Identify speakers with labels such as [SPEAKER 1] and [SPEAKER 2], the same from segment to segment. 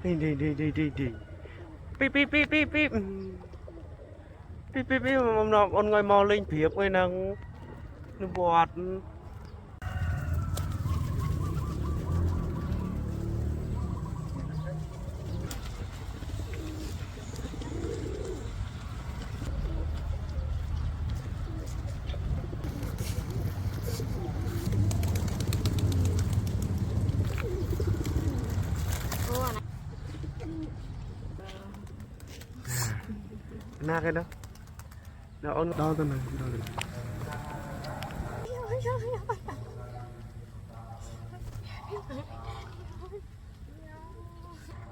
[SPEAKER 1] đi píp píp píp píp píp píp píp píp nó con ngồi mò lên phía quay năng nó bọt na cái đó nó ôn đo cái này đo cái này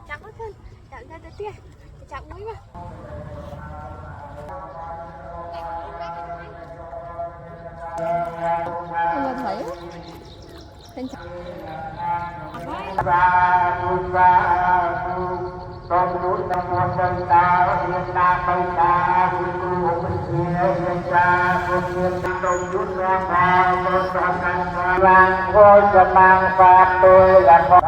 [SPEAKER 2] chạm có thân chạm ra tới tia chạm mũi mà không có thấy thân chạm con núi trong một chân ta hiện ta bay ta vui một bên kia hiện ra con thiên trong chút ra con con sang vàng ngôi cho mang phạt tôi là con